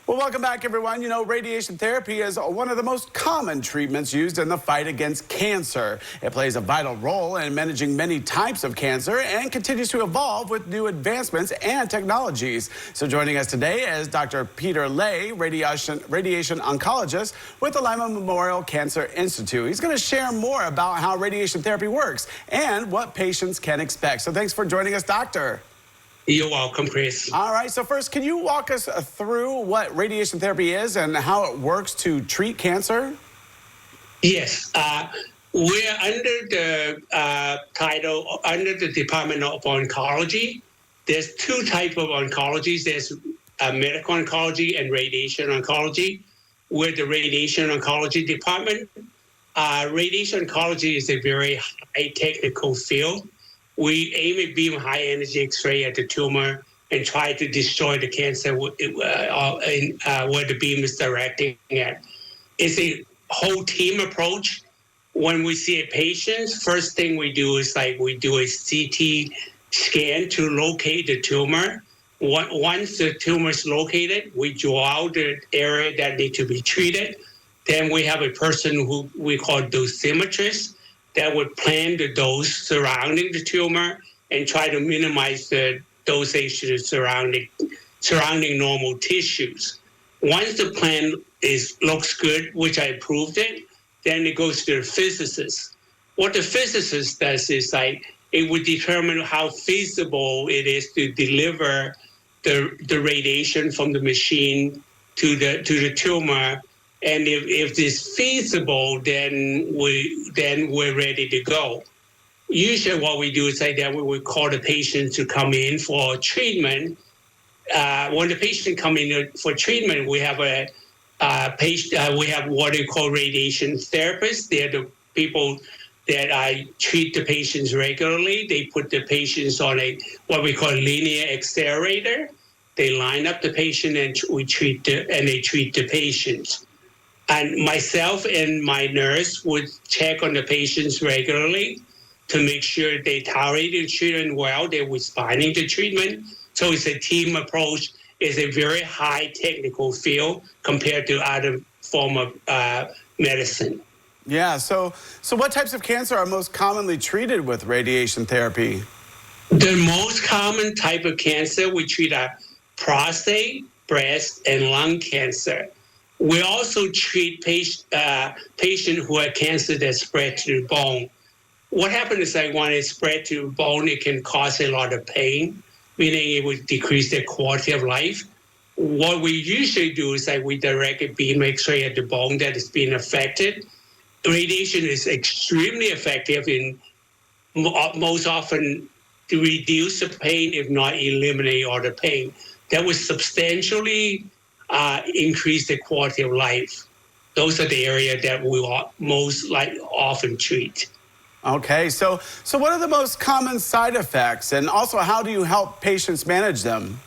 Well, welcome back, everyone. You know, radiation therapy is one of the most common treatments used in the fight against cancer. It plays a vital role in managing many types of cancer and continues to evolve with new advancements and technologies. So joining us today is Dr. Peter Laye, radiation oncologist with the Lima Memorial Cancer Institute. He's going to share more about how radiation therapy works and what patients can expect. So thanks for joining us, Doctor. You're welcome, Chris. All right, so first, can you walk us through what radiation therapy is and how it works to treat cancer? Yes, we're under the title, under the Department of Oncology. There's two types of oncologies. There's medical oncology and radiation oncology. We're the radiation oncology department. Radiation oncology is a very high technical field. We aim at beam high energy X-ray at the tumor and try to destroy the cancer where the beam is directing at. It's a whole team approach. When we see a patient, first thing we do is we do a CT scan to locate the tumor. Once the tumor is located, we draw out the area that needs to be treated. Then we have a person who we call dosimetrist that would plan the dose surrounding the tumor and try to minimize the dosage to the surrounding normal tissues. Once the plan looks good, which I approved it, then it goes to the physicist. What the physicist does is it would determine how feasible it is to deliver the radiation from the machine to the tumor. And if it's feasible, then we're ready to go. Usually what we do is that we would call the patient to come in for treatment. When the patient come in for treatment, we have we have what we call radiation therapists. They're the people that treat the patients regularly. They put the patients on what we call linear accelerator. They line up the patient and they treat the patients. And myself and my nurse would check on the patients regularly to make sure they tolerate the treatment well, they're responding to treatment. So it's a team approach. It's a very high technical field compared to other form of medicine. Yeah, so what types of cancer are most commonly treated with radiation therapy? The most common type of cancer we treat are prostate, breast, and lung cancer. We also treat patients who have cancer that spread to the bone. What happens is when it spread to the bone, it can cause a lot of pain, meaning it would decrease their quality of life. What we usually do is we direct a beam X-ray at the bone that is being affected. Radiation is extremely effective in most often to reduce the pain, if not eliminate all the pain. That was substantially increase the quality of life. Those are the areas that we most often treat. Okay, so what are the most common side effects, and also how do you help patients manage them?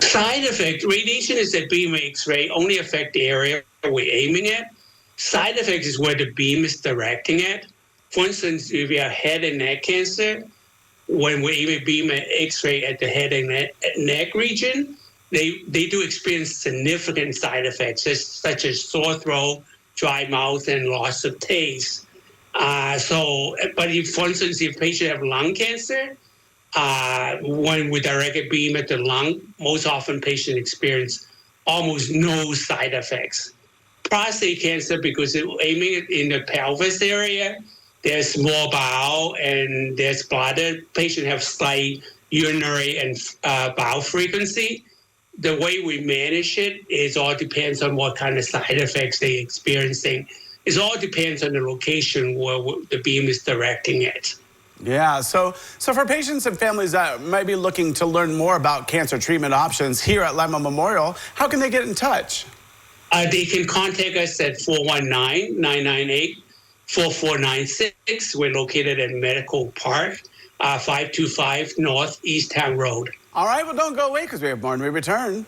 Side effects, radiation is a beam X-ray, only affect the area we're aiming at. Side effects is where the beam is directing at. For instance, if you have head and neck cancer, when we aim a beam X-ray at the head and neck region, they do experience significant side effects, such as sore throat, dry mouth, and loss of taste. But if, for instance, if patient have lung cancer, when we direct a beam at the lung, most often patients experience almost no side effects. Prostate cancer, because aiming in the pelvis area, there's small bowel and there's bladder. Patients have slight urinary and bowel frequency. The way we manage it all depends on what kind of side effects they're experiencing. It all depends on the location where the beam is directing it. Yeah, so for patients and families that might be looking to learn more about cancer treatment options here at Lima Memorial, how can they get in touch? They can contact us at 419-998-4496. We're located at Medical Park, 525 North East Town Road. All right, well, don't go away because we have more when we return.